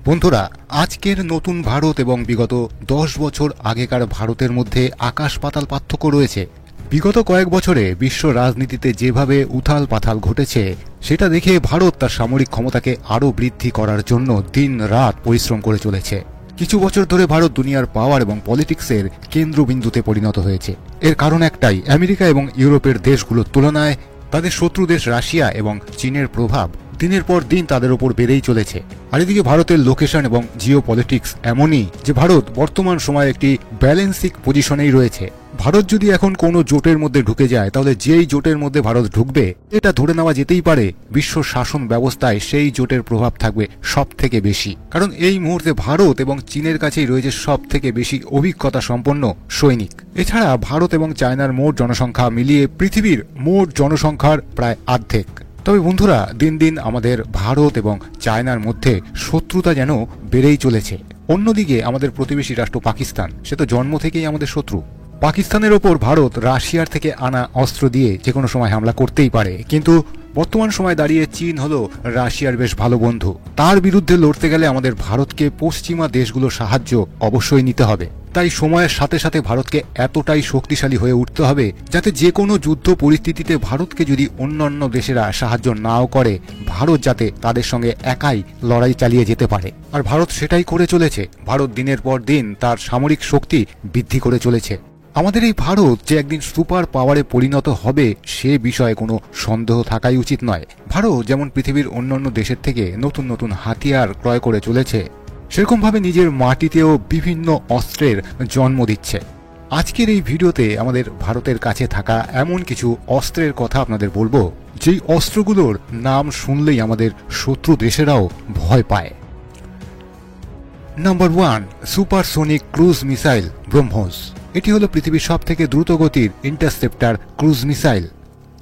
বন্ধুরা, আজকের নতুন ভারত এবং বিগত 10 বছর আগেকার ভারতের মধ্যে আকাশ পাতাল পার্থক্য রয়েছে। বিগত কয়েক বছরে বিশ্ব রাজনীতিতে যেভাবে উথাল পাথাল ঘটেছে সেটা দেখে ভারত তার সামরিক ক্ষমতাকে আরও বৃদ্ধি করার জন্য দিন রাত পরিশ্রম করে চলেছে। কিছু বছর ধরে ভারত দুনিয়ার পাওয়ার এবং পলিটিক্সের কেন্দ্রবিন্দুতে পরিণত হয়েছে। এর কারণ একটাই, আমেরিকা এবং ইউরোপের দেশগুলোর তুলনায় তাদের শত্রু দেশ রাশিয়া এবং চীনের প্রভাব দিনের পর দিন তাদের ওপর বেড়েই চলেছে। আর এদিকে ভারতের লোকেশন এবং জিও পলিটিক্স এমনই যে ভারত বর্তমান সময়ে একটি ব্যালেন্সিক পজিশনেই রয়েছে। ভারত যদি এখন কোনো জোটের মধ্যে ঢুকে যায় তাহলে যেই জোটের মধ্যে ভারত ঢুকবে এটা ধরে নেওয়া যেতেই পারে বিশ্ব শাসন ব্যবস্থায় সেই জোটের প্রভাব থাকবে সব থেকে বেশি। কারণ এই মুহূর্তে ভারত এবং চীনের কাছেই রয়েছে সব থেকে বেশি অভিজ্ঞতা সম্পন্ন সৈনিক। এছাড়া ভারত এবং চায়নার মোট জনসংখ্যা মিলিয়ে পৃথিবীর মোট জনসংখ্যার প্রায় অর্ধেক। তবে বন্ধুরা, দিন দিন আমাদের ভারত এবং চায়নার মধ্যে শত্রুতা যেন বেড়েই চলেছে। অন্যদিকে আমাদের প্রতিবেশী রাষ্ট্র পাকিস্তান, সে তো জন্ম থেকেই আমাদের শত্রু। পাকিস্তানের ওপর ভারত রাশিয়ার থেকে আনা অস্ত্র দিয়ে যে কোনো সময় হামলা করতেই পারে, কিন্তু বর্তমান সময় দাঁড়িয়ে চীন হলো রাশিয়ার বেশ ভালো বন্ধু। তার বিরুদ্ধে লড়তে গেলে আমাদের ভারতকে পশ্চিমা দেশগুলোর সাহায্য অবশ্যই নিতে হবে। তাই সময়ের সাথে সাথে ভারতকে এতটাই শক্তিশালী হয়ে উঠতে হবে যাতে যে কোনো যুদ্ধ পরিস্থিতিতে ভারতকে যদি অন্যান্য দেশেরা সাহায্য নাও করে, ভারত যাতে তাদের সঙ্গে একাই লড়াই চালিয়ে যেতে পারে। আর ভারত সেটাই করে চলেছে। ভারত দিনের পর দিন তার সামরিক শক্তি বৃদ্ধি করে চলেছে। আমাদের এই ভারত যে একদিন সুপার পাওয়ারে পরিণত হবে সে বিষয়ে কোনো সন্দেহ থাকাই উচিত নয়। ভারত যেমন পৃথিবীর অন্যান্য দেশের থেকে নতুন নতুন হাতিয়ার ক্রয় করে চলেছে, সেরকমভাবে নিজের মাটিতেও বিভিন্ন অস্ত্রের জন্ম দিচ্ছে। আজকের এই ভিডিওতে আমাদের ভারতের কাছে থাকা এমন কিছু অস্ত্রের কথা আপনাদের বলবো যেই অস্ত্রগুলোর নাম শুনলেই আমাদের শত্রু দেশেরাও ভয় পায়। Number 1, supersonic cruise missile BrahMos. এটি হলো পৃথিবীর সব থেকে দ্রুতগতির ইন্টারসেপ্টার ক্রুজ মিসাইল,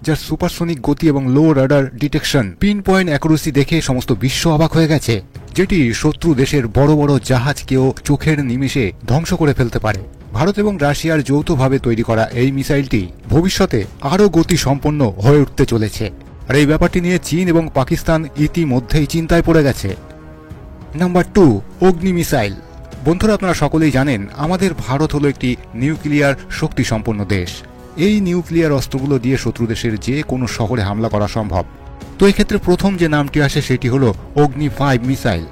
যার সুপারসোনিক গতি এবং low radar detection, pinpoint accuracy দেখে সমস্ত বিশ্ব অবাক হয়ে গেছে, যেটি শত্রু দেশের বড় বড় জাহাজকেও চোখের নিমেষে ধ্বংস করে ফেলতে পারে। ভারত এবং রাশিয়ার যৌথভাবে তৈরি করা এই মিসাইলটি ভবিষ্যতে আরও গতি সম্পন্ন হয়ে উঠতে চলেছে। আর এই ব্যাপারটি নিয়ে চীন এবং পাকিস্তান ইতিমধ্যেই চিন্তায় পড়ে গেছে। নাম্বার 2, অগ্নি মিসাইল। বন্ধুরা, আপনারা সকলেই জানেন আমাদের ভারত হলো একটি নিউক্লিয়ার শক্তি সম্পন্ন দেশ। এই নিউক্লিয়ার অস্ত্রগুলো দিয়ে শত্রু দেশের যে কোনো শহরে হামলা করা সম্ভব। তো এক্ষেত্রে প্রথম যে নামটি আসে সেটি হলো অগ্নি 5 মিসাইল,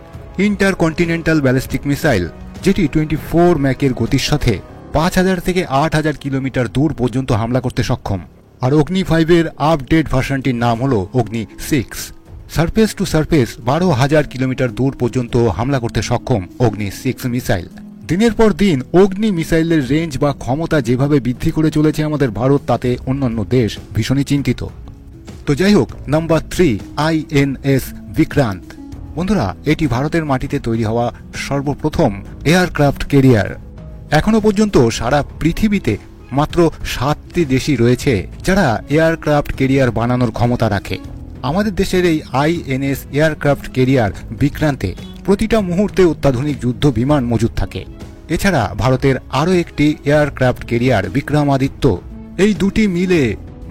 ইন্টারকন্টিনেন্টাল ব্যালিস্টিক মিসাইল, যেটি 24 ম্যাকের গতির সাথে 5000 থেকে 8000 কিলোমিটার দূর পর্যন্ত হামলা করতে সক্ষম। আর অগ্নি 5-এর আপডেট ভার্সনটির নাম হলো অগ্নি 6। সারফেস টু সারফেস 12,000 কিলোমিটার দূর পর্যন্ত হামলা করতে সক্ষম অগ্নি 6 মিসাইল। দিনের পর দিন অগ্নি মিসাইলের রেঞ্জ বা ক্ষমতা যেভাবে বৃদ্ধি করে চলেছে আমাদের ভারত, তাতে অন্যান্য দেশ ভীষণই চিন্তিত। তো যাই হোক, নাম্বার 3, INS বিক্রান্ত। বন্ধুরা, এটি ভারতের মাটিতে তৈরি হওয়া সর্বপ্রথম এয়ারক্রাফট ক্যারিয়ার। এখনো পর্যন্ত সারা পৃথিবীতে মাত্র 7টি দেশই রয়েছে যারা এয়ারক্রাফট ক্যারিয়ার বানানোর ক্ষমতা রাখে। আমাদের দেশের এই INS এয়ারক্রাফট ক্যারিয়ার বিক্রান্তে প্রতিটা মুহূর্তে অত্যাধুনিক যুদ্ধ বিমান মজুদ থাকে। এছাড়া ভারতের আরও একটি এয়ারক্রাফট ক্যারিয়ার বিক্রমাদিত্য। এই দুটি মিলে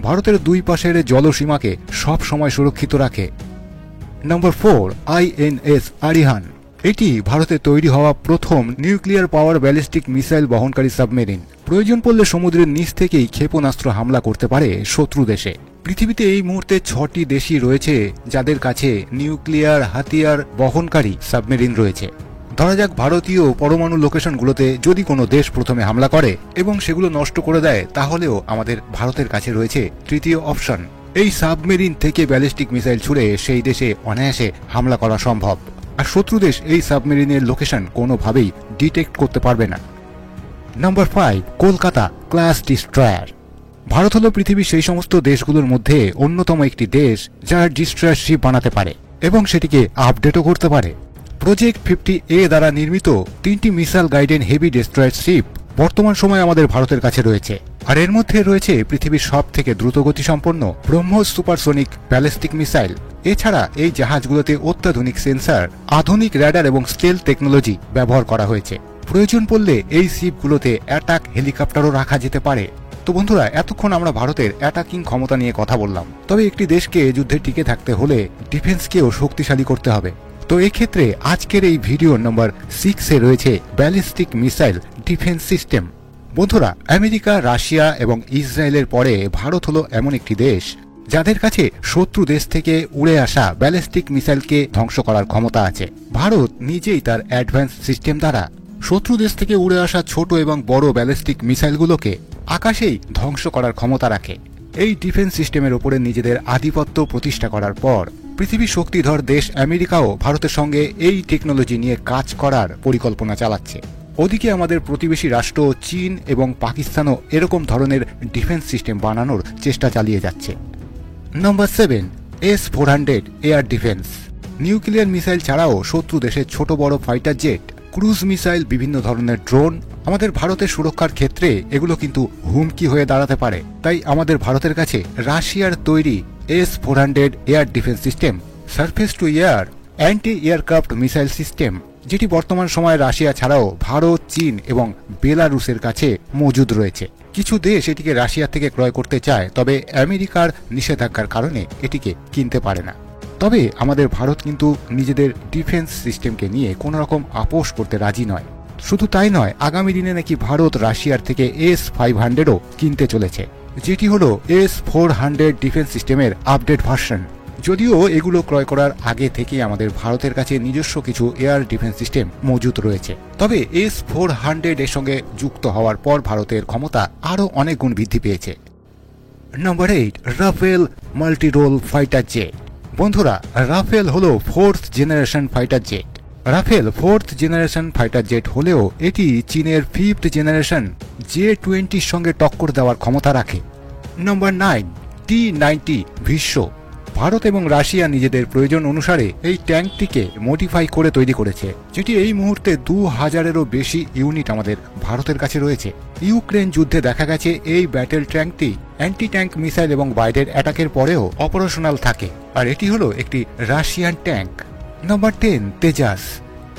ভারতের দুই পাশের জলসীমাকে সব সময় সুরক্ষিত রাখে। Number 4, INS Arihant. এটি ভারতে তৈরি হওয়া প্রথম নিউক্লিয়ার পাওয়ার ব্যালিস্টিক মিসাইল বহনকারী সাবমেরিন। প্রয়োজন পড়লে সমুদ্রের নিচ থেকেই ক্ষেপণাস্ত্র হামলা করতে পারে শত্রু দেশে। পৃথিবীতে এই মুহূর্তে 6টি দেশই রয়েছে যাদের কাছে নিউক্লিয়ার হাতিয়ার বহনকারী সাবমেরিন রয়েছে। ধরা যাক ভারতীয় পরমাণু লোকেশনগুলোতে যদি কোনো দেশ প্রথমে হামলা করে এবং সেগুলো নষ্ট করে দেয়, তাহলেও আমাদের ভারতের কাছে রয়েছে তৃতীয় অপশন। এই সাবমেরিন থেকে ব্যালিস্টিক মিসাইল ছুড়ে সেই দেশে অনায়াসে হামলা করা সম্ভব। আর শত্রু দেশ এই সাবমেরিনের লোকেশন কোনোভাবেই ডিটেক্ট করতে পারবে না। Number 5, Kolkata class destroyer. Bharat হলো পৃথিবীর সেই সমস্ত দেশগুলোর মধ্যে অন্যতম একটি দেশ যারা ডিস্ট্রয়ার শিপ বানাতে পারে এবং সেটিকে আপডেটও করতে পারে। প্রজেক্ট 50A দ্বারা নির্মিত 3টি missile guided heavy destroyer ship বর্তমান সময়ে আমাদের ভারতের কাছে রয়েছে। আর এর মধ্যে রয়েছে পৃথিবীর সব থেকে দ্রুতগতি সম্পন্ন ব্রহ্মোস সুপারসোনিক ব্যালিস্টিক মিসাইল। এছাড়া এই জাহাজগুলোতে অত্যাধুনিক সেন্সার, আধুনিক র্যাডার এবং স্টেলথ টেকনোলজি ব্যবহার করা হয়েছে। প্রয়োজন পড়লে এই শিপগুলোতে অ্যাটাক হেলিকপ্টারও রাখা যেতে পারে। তো বন্ধুরা, এতক্ষণ আমরা ভারতের অ্যাটাকিং ক্ষমতা নিয়ে কথা বললাম। তবে একটি দেশকে যুদ্ধে টিকে থাকতে হলে ডিফেন্সকেও শক্তিশালী করতে হবে। তো এক্ষেত্রে আজকের এই ভিডিও নম্বর 6-এ রয়েছে ব্যালিস্টিক মিসাইল ডিফেন্স সিস্টেম। বন্ধুরা, আমেরিকা, রাশিয়া এবং ইসরায়েলের পরে ভারত হলো এমন একটি দেশ যাদের কাছে শত্রু দেশ থেকে উড়ে আসা ব্যালিস্টিক মিসাইলকে ধ্বংস করার ক্ষমতা আছে। ভারত নিজেই তার অ্যাডভান্স সিস্টেম দ্বারা শত্রু দেশ থেকে উড়ে আসা ছোট এবং বড় ব্যালিস্টিক মিসাইলগুলোকে আকাশেই ধ্বংস করার ক্ষমতা রাখে। এই ডিফেন্স সিস্টেমের উপরে নিজেদের আধিপত্য প্রতিষ্ঠা করার পর পৃথিবীর শক্তিধর দেশ আমেরিকাও ভারতের সঙ্গে এই টেকনোলজি নিয়ে কাজ করার পরিকল্পনা চালাচ্ছে। ওদিকে আমাদের প্রতিবেশী রাষ্ট্র চীন এবং পাকিস্তানও এরকম ধরনের ডিফেন্স সিস্টেম বানানোর চেষ্টা চালিয়ে যাচ্ছে। নম্বর 7, S-400 air defence. Nuclear missile ছাড়াও শত্রু দেশের ছোট বড় ফাইটার জেট, ক্রুজ মিসাইল, বিভিন্ন ধরনের ড্রোন আমাদের ভারতের সুরক্ষার ক্ষেত্রে এগুলো কিন্তু হুমকি হয়ে দাঁড়াতে পারে। তাই আমাদের ভারতের কাছে রাশিয়ার তৈরি S-400 air defence system surface two air anti aircraft missile system, যেটি বর্তমান সময়ে রাশিয়া ছাড়াও ভারত, চীন এবং বেলারুসের কাছে মজুদ রয়েছে। কিছু দেশ এটিকে রাশিয়া থেকে ক্রয় করতে চায়, তবে আমেরিকার নিষেধাজ্ঞার কারণে এটিকে কিনতে পারে না। তবে আমাদের ভারত কিন্তু নিজেদের ডিফেন্স সিস্টেমকে নিয়ে কোনো রকম আপোষ করতে রাজি নয়। শুধু তাই নয়, আগামী দিনে নাকি ভারত রাশিয়ার থেকে S-500ও কিনতে চলেছে, যেটি হলো S-400 ডিফেন্স সিস্টেমের আপডেট ভার্সন। যদিও এগুলো ক্রয় করার আগে থেকে আমাদের ভারতের কাছে নিজস্ব কিছু এয়ার ডিফেন্স সিস্টেম মজুদ রয়েছে, তবে S-400 এর সঙ্গে যুক্ত হওয়ার পর ভারতের ক্ষমতা আরও অনেক গুণ বৃদ্ধি পেয়েছে। Number 8, Rafale multi role fighter jet. বন্ধুরা, রাফেল হলো 4th generation fighter jet. Rafale 4th generation fighter jet হলেও এটি চীনের 5th জেনারেশন J-20 সঙ্গে টক্কর দেওয়ার ক্ষমতা রাখে। নম্বর 9, T-90 ভীষ্ম। ভারত এবং রাশিয়া নিজেদের প্রয়োজন অনুসারে এই ট্যাঙ্কটিকে মডিফাই করে তৈরি করেছে, যেটি এই মুহূর্তে 2000-এরও বেশি ইউনিট আমাদের ভারতের কাছে রয়েছে। ইউক্রেন যুদ্ধে দেখা গেছে এই ব্যাটেল ট্যাঙ্কটি অ্যান্টি ট্যাঙ্ক মিসাইল এবং বাইরের অ্যাটাকের পরেও অপারেশনাল থাকে, আর এটি হলো একটি রাশিয়ান ট্যাঙ্ক। নম্বর 10, তেজাস।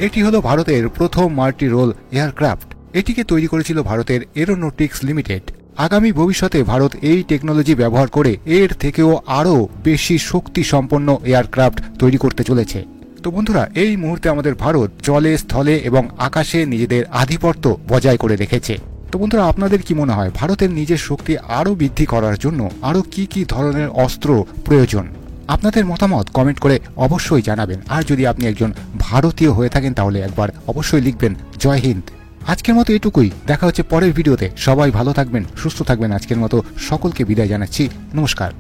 এটি হলো ভারতের প্রথম মাল্টি রোল এয়ারক্রাফট। এটিকে তৈরি করেছিল ভারতের এরোনটিক্স লিমিটেড। আগামী ভবিষ্যতে ভারত এই টেকনোলজি ব্যবহার করে এর থেকেও আরও বেশি শক্তি সম্পন্ন এয়ারক্রাফট তৈরি করতে চলেছে। তো বন্ধুরা, এই মুহূর্তে আমাদের ভারত জলে, স্থলে এবং আকাশে নিজেদের আধিপত্য বজায় করে রেখেছে। তো বন্ধুরা, আপনাদের কি মনে হয় ভারতের নিজের শক্তি আরও বৃদ্ধি করার জন্য আরও কি কি ধরনের অস্ত্র প্রয়োজন? আপনাদের মতামত কমেন্ট করে অবশ্যই জানাবেন। আর যদি আপনি একজন ভারতীয় হয়ে থাকেন তাহলে একবার অবশ্যই লিখবেন জয় হিন্দ। আজকের মতো এটুকুই, দেখা হচ্ছে পরের ভিডিওতে। সবাই ভালো থাকবেন, সুস্থ থাকবেন। আজকের মতো সকলকে বিদায় জানাচ্ছি। নমস্কার।